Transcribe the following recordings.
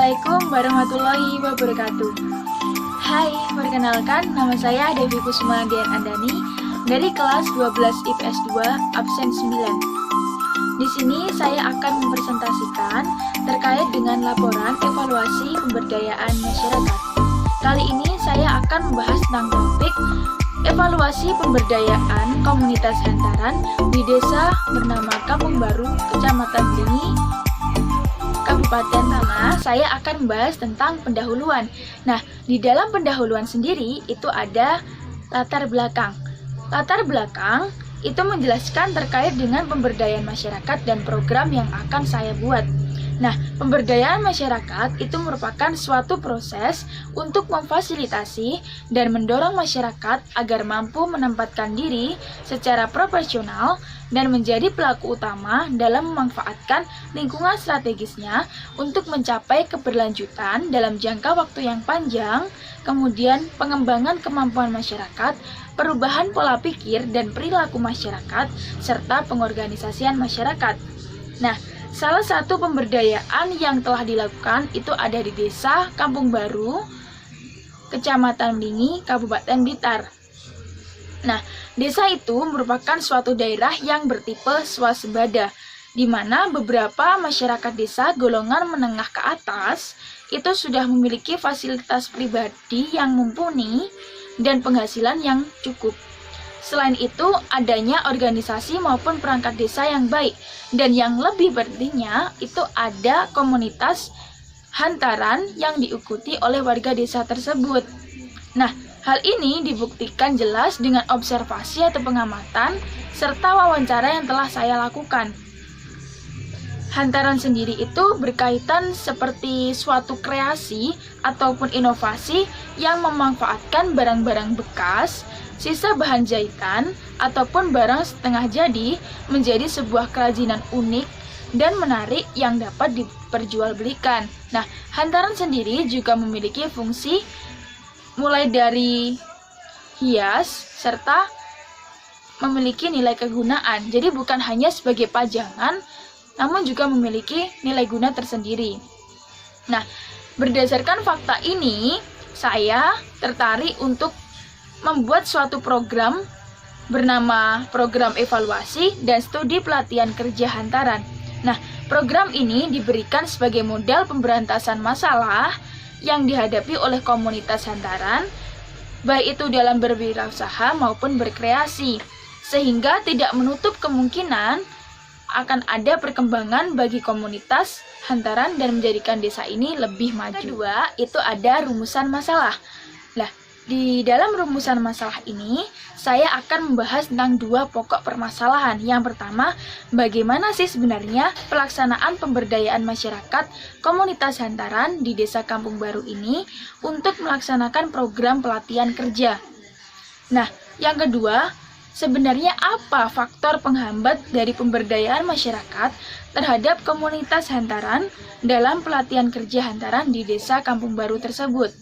Assalamualaikum warahmatullahi wabarakatuh. Hai, perkenalkan nama saya Devi Kusuma Dian Andani dari kelas 12 IPS 2 absen 9. Di sini saya akan mempresentasikan terkait dengan laporan evaluasi pemberdayaan masyarakat. Kali ini saya akan membahas tentang topik evaluasi pemberdayaan komunitas hantaran di desa bernama Kampung Baru, Kecamatan Blingi, Kabupaten Tanah. Saya akan membahas tentang pendahuluan. Nah, di dalam pendahuluan sendiri itu ada latar belakang. Latar belakang itu menjelaskan terkait dengan pemberdayaan masyarakat dan program yang akan saya buat. Nah, pemberdayaan masyarakat itu merupakan suatu proses untuk memfasilitasi dan mendorong masyarakat agar mampu menempatkan diri secara proporsional dan menjadi pelaku utama dalam memanfaatkan lingkungan strategisnya untuk mencapai keberlanjutan dalam jangka waktu yang panjang, kemudian pengembangan kemampuan masyarakat, perubahan pola pikir dan perilaku masyarakat, serta pengorganisasian masyarakat. Nah, salah satu pemberdayaan yang telah dilakukan itu ada di desa Kampung Baru, Kecamatan Blingi, Kabupaten Blitar. Nah, desa itu merupakan suatu daerah yang bertipe swasembada, di mana beberapa masyarakat desa golongan menengah ke atas itu sudah memiliki fasilitas pribadi yang mumpuni dan penghasilan yang cukup. Selain itu, adanya organisasi maupun perangkat desa yang baik, dan yang lebih pentingnya itu ada komunitas hantaran yang diikuti oleh warga desa tersebut. Nah, hal ini dibuktikan jelas dengan observasi atau pengamatan serta wawancara yang telah saya lakukan. Hantaran sendiri itu berkaitan seperti suatu kreasi ataupun inovasi yang memanfaatkan barang-barang bekas, sisa bahan jahitan, ataupun barang setengah jadi menjadi sebuah kerajinan unik dan menarik yang dapat diperjualbelikan. Nah, hantaran sendiri juga memiliki fungsi mulai dari hias serta memiliki nilai kegunaan. Jadi bukan hanya sebagai pajangan, namun juga memiliki nilai guna tersendiri. Nah, berdasarkan fakta ini, saya tertarik untuk membuat suatu program bernama Program Evaluasi dan Studi Pelatihan Kerja Hantaran. Nah, program ini diberikan sebagai modal pemberantasan masalah yang dihadapi oleh komunitas hantaran, baik itu dalam berwirausaha maupun berkreasi, sehingga tidak menutup kemungkinan akan ada perkembangan bagi komunitas hantaran dan menjadikan desa ini lebih maju. Kedua, itu ada rumusan masalah. Nah, di dalam rumusan masalah ini, saya akan membahas tentang dua pokok permasalahan. Yang pertama, bagaimana sih sebenarnya pelaksanaan pemberdayaan masyarakat komunitas hantaran di desa Kampung Baru ini untuk melaksanakan program pelatihan kerja. Nah, yang kedua, sebenarnya apa faktor penghambat dari pemberdayaan masyarakat terhadap komunitas hantaran dalam pelatihan kerja hantaran di desa Kampung Baru tersebut.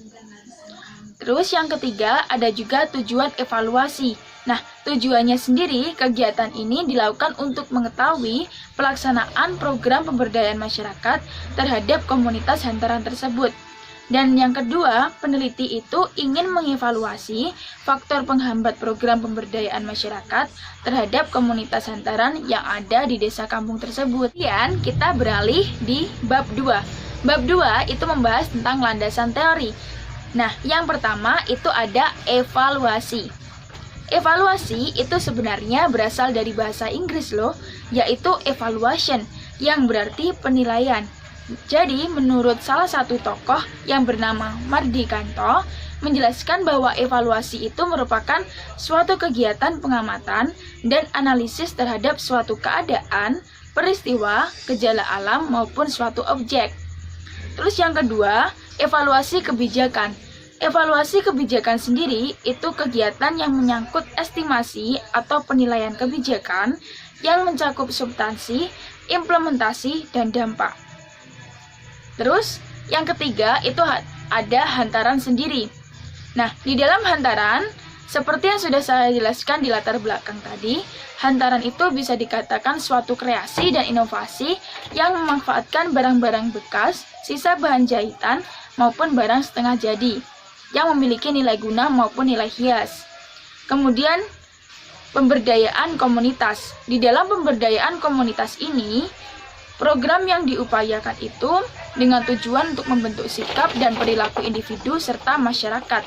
Terus yang ketiga, ada juga tujuan evaluasi. Nah, tujuannya sendiri, kegiatan ini dilakukan untuk mengetahui pelaksanaan program pemberdayaan masyarakat terhadap komunitas hantaran tersebut. Dan yang kedua, peneliti itu ingin mengevaluasi faktor penghambat program pemberdayaan masyarakat terhadap komunitas hantaran yang ada di desa kampung tersebut. Kemudian kita beralih di bab 2. Bab 2 itu membahas tentang landasan teori. Nah, yang pertama itu ada evaluasi. Evaluasi itu sebenarnya berasal dari bahasa Inggris loh, yaitu evaluation, yang berarti penilaian. Jadi, menurut salah satu tokoh yang bernama Mardi Kanto, menjelaskan bahwa evaluasi itu merupakan suatu kegiatan pengamatan dan analisis terhadap suatu keadaan, peristiwa, gejala alam, maupun suatu objek. Terus yang kedua, evaluasi kebijakan. Evaluasi kebijakan sendiri itu kegiatan yang menyangkut estimasi atau penilaian kebijakan yang mencakup substansi, implementasi, dan dampak. Terus, yang ketiga itu ada hantaran sendiri. Nah, di dalam hantaran Seperti yang sudah saya jelaskan di latar belakang tadi, hantaran itu bisa dikatakan suatu kreasi dan inovasi yang memanfaatkan barang-barang bekas, sisa bahan jahitan, maupun barang setengah jadi, yang memiliki nilai guna maupun nilai hias. Kemudian, pemberdayaan komunitas. Di dalam pemberdayaan komunitas ini, program yang diupayakan itu dengan tujuan untuk membentuk sikap dan perilaku individu serta masyarakat.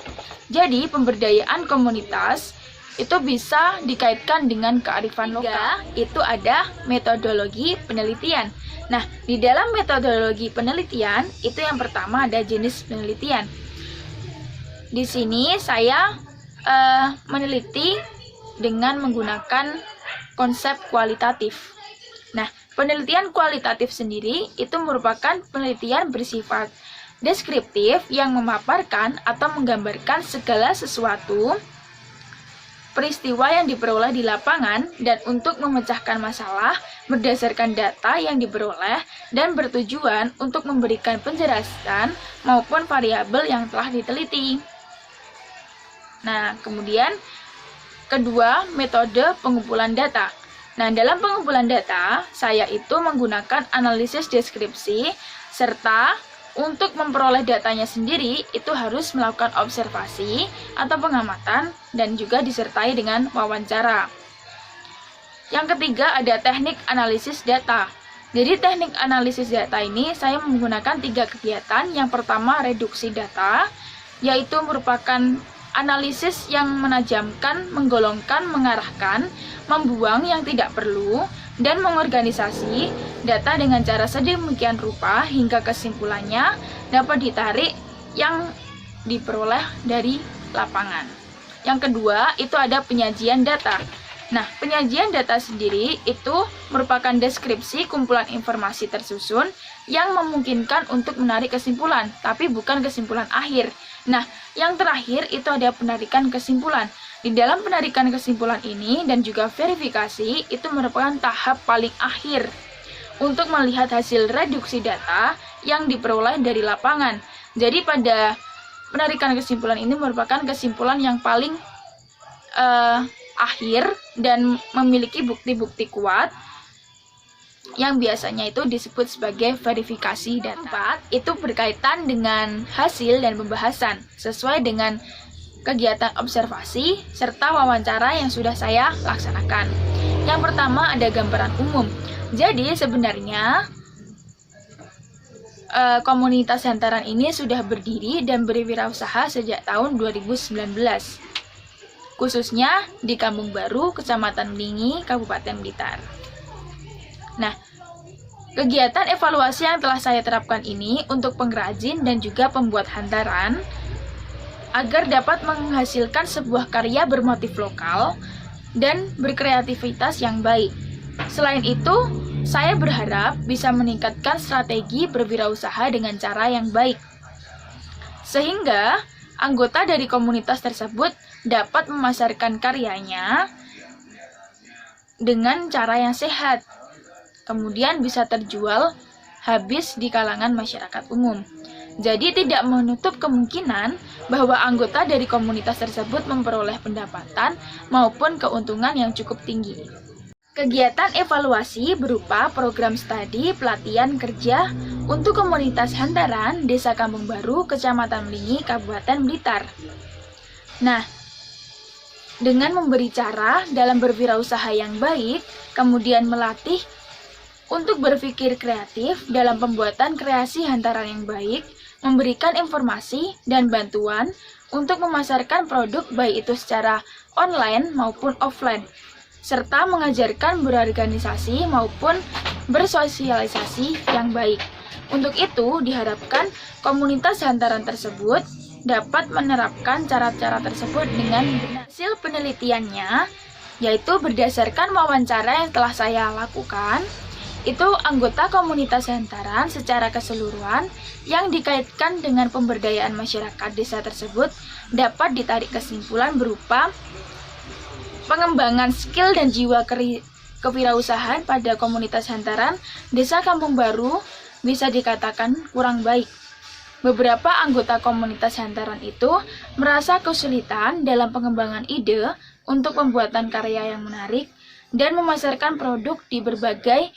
Jadi, pemberdayaan komunitas itu bisa dikaitkan dengan kearifan lokal. Itu ada metodologi penelitian. Nah, di dalam metodologi penelitian, itu yang pertama ada jenis penelitian. Di sini saya meneliti dengan menggunakan konsep kualitatif. Nah, penelitian kualitatif sendiri itu merupakan penelitian bersifat deskriptif yang memaparkan atau menggambarkan segala sesuatu peristiwa yang diperoleh di lapangan dan untuk memecahkan masalah berdasarkan data yang diperoleh dan bertujuan untuk memberikan penjelasan maupun variabel yang telah diteliti. Nah, kemudian kedua, metode pengumpulan data. Nah, dalam pengumpulan data, saya itu menggunakan analisis deskripsi, serta untuk memperoleh datanya sendiri, itu harus melakukan observasi atau pengamatan, dan juga disertai dengan wawancara. Yang ketiga, ada teknik analisis data. Jadi, teknik analisis data ini saya menggunakan 3 kegiatan. Yang pertama, reduksi data, yaitu merupakan analisis yang menajamkan, menggolongkan, mengarahkan, membuang yang tidak perlu, dan mengorganisasi data dengan cara sedemikian rupa hingga kesimpulannya dapat ditarik yang diperoleh dari lapangan. Yang kedua, itu ada penyajian data. Nah, penyajian data sendiri itu merupakan deskripsi kumpulan informasi tersusun yang memungkinkan untuk menarik kesimpulan, tapi bukan kesimpulan akhir. Nah, yang terakhir itu ada penarikan kesimpulan. Di dalam penarikan kesimpulan ini dan juga verifikasi itu merupakan tahap paling akhir untuk melihat hasil reduksi data yang diperoleh dari lapangan. Jadi pada penarikan kesimpulan ini merupakan kesimpulan yang paling akhir dan memiliki bukti-bukti kuat yang biasanya itu disebut sebagai verifikasi data. Itu berkaitan dengan hasil dan pembahasan sesuai dengan kegiatan observasi serta wawancara yang sudah saya laksanakan. Yang pertama ada gambaran umum. Jadi sebenarnya komunitas hantaran ini sudah berdiri dan berwirausaha sejak tahun 2019. Khususnya di Kampung Baru, Kecamatan Melingi, Kabupaten Blitar. Nah, kegiatan evaluasi yang telah saya terapkan ini untuk pengrajin dan juga pembuat hantaran agar dapat menghasilkan sebuah karya bermotif lokal dan berkreativitas yang baik. Selain itu, saya berharap bisa meningkatkan strategi berwirausaha dengan cara yang baik, sehingga anggota dari komunitas tersebut dapat memasarkan karyanya dengan cara yang sehat, kemudian bisa terjual habis di kalangan masyarakat umum. Jadi tidak menutup kemungkinan bahwa anggota dari komunitas tersebut memperoleh pendapatan maupun keuntungan yang cukup tinggi. Kegiatan evaluasi berupa program studi pelatihan kerja untuk komunitas hantaran Desa Kampung Baru, Kecamatan Melingi, Kabupaten Blitar. Nah, dengan memberi cara dalam berwirausaha yang baik, kemudian melatih untuk berpikir kreatif dalam pembuatan kreasi hantaran yang baik, memberikan informasi dan bantuan untuk memasarkan produk baik itu secara online maupun offline, serta mengajarkan berorganisasi maupun bersosialisasi yang baik. Untuk itu, diharapkan komunitas hantaran tersebut dapat menerapkan cara-cara tersebut dengan benar. Hasil penelitiannya, yaitu berdasarkan wawancara yang telah saya lakukan, itu anggota komunitas hantaran secara keseluruhan yang dikaitkan dengan pemberdayaan masyarakat desa tersebut dapat ditarik kesimpulan berupa pengembangan skill dan jiwa kewirausahaan pada komunitas hantaran Desa Kampung Baru bisa dikatakan kurang baik. beberapa anggota komunitas hantaran itu merasa kesulitan dalam pengembangan ide untuk pembuatan karya yang menarik dan memasarkan produk di berbagai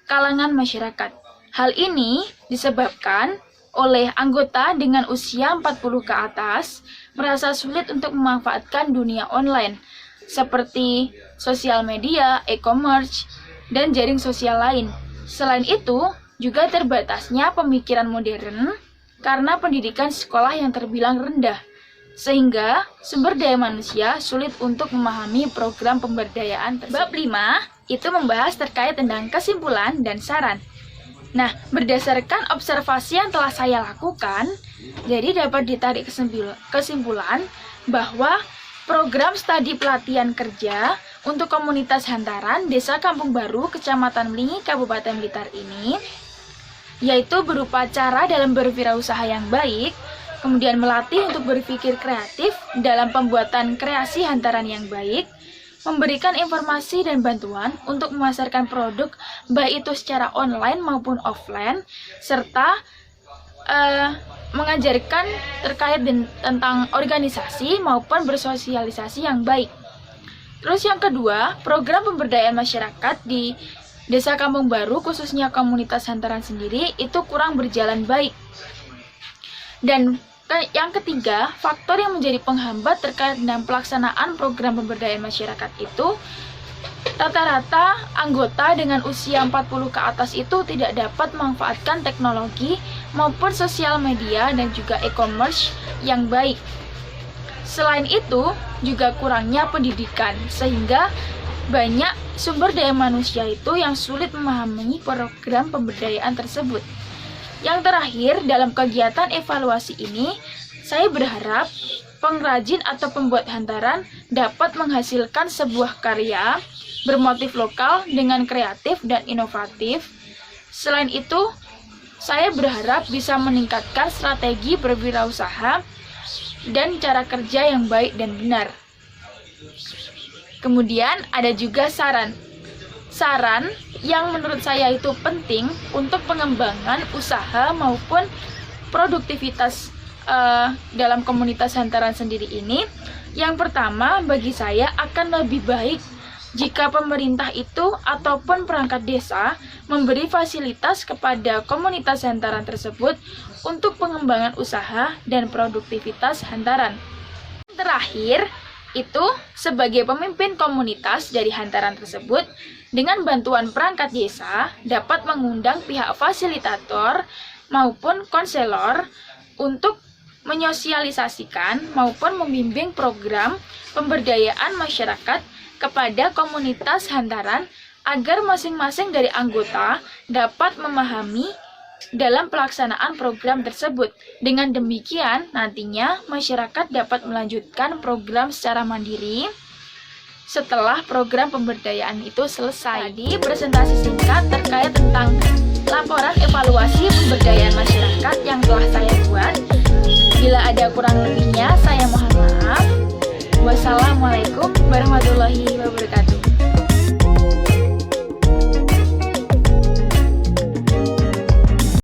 kalangan masyarakat. Hal ini disebabkan oleh anggota dengan usia 40 ke atas merasa sulit untuk memanfaatkan dunia online seperti sosial media, e-commerce, dan jaring sosial lain. Selain itu, juga terbatasnya pemikiran modern karena pendidikan sekolah yang terbilang rendah, sehingga sumber daya manusia sulit untuk memahami program pemberdayaan tersebut. Bab 5 itu membahas terkait tentang kesimpulan dan saran. Nah, berdasarkan observasi yang telah saya lakukan, jadi dapat ditarik kesimpulan bahwa program studi pelatihan kerja untuk komunitas hantaran Desa Kampung Baru, Kecamatan Melingi, Kabupaten Blitar ini, yaitu berupa cara dalam berwirausaha yang baik, kemudian melatih untuk berpikir kreatif dalam pembuatan kreasi hantaran yang baik, memberikan informasi dan bantuan untuk memasarkan produk baik itu secara online maupun offline, serta mengajarkan terkait tentang organisasi maupun bersosialisasi yang baik. Terus yang kedua, program pemberdayaan masyarakat di Desa Kampung Baru, khususnya komunitas hantaran sendiri, itu kurang berjalan baik. Dan yang ketiga, faktor yang menjadi penghambat terkait dengan pelaksanaan program pemberdayaan masyarakat itu, rata-rata anggota dengan usia 40 ke atas itu tidak dapat memanfaatkan teknologi maupun sosial media dan juga e-commerce yang baik. Selain itu, juga kurangnya pendidikan, sehingga banyak sumber daya manusia itu yang sulit memahami program pemberdayaan tersebut. Yang terakhir, dalam kegiatan evaluasi ini, saya berharap pengrajin atau pembuat hantaran dapat menghasilkan sebuah karya bermotif lokal dengan kreatif dan inovatif. Selain itu, saya berharap bisa meningkatkan strategi berwirausaha dan cara kerja yang baik dan benar. Kemudian ada juga saran yang menurut saya itu penting untuk pengembangan usaha maupun produktivitas dalam komunitas hantaran sendiri ini. Yang pertama, bagi saya akan lebih baik jika pemerintah itu ataupun perangkat desa memberi fasilitas kepada komunitas hantaran tersebut untuk pengembangan usaha dan produktivitas hantaran. Terakhir, itu sebagai pemimpin komunitas dari hantaran tersebut, dengan bantuan perangkat desa dapat mengundang pihak fasilitator maupun konselor untuk menyosialisasikan maupun membimbing program pemberdayaan masyarakat kepada komunitas hantaran agar masing-masing dari anggota dapat memahami dalam pelaksanaan program tersebut. Dengan demikian, nantinya masyarakat dapat melanjutkan program secara mandiri setelah program pemberdayaan itu selesai. Tadi presentasi singkat terkait tentang laporan evaluasi pemberdayaan masyarakat yang telah saya buat. Bila ada kurang lebihnya, saya mohon maaf. Wassalamualaikum warahmatullahi wabarakatuh.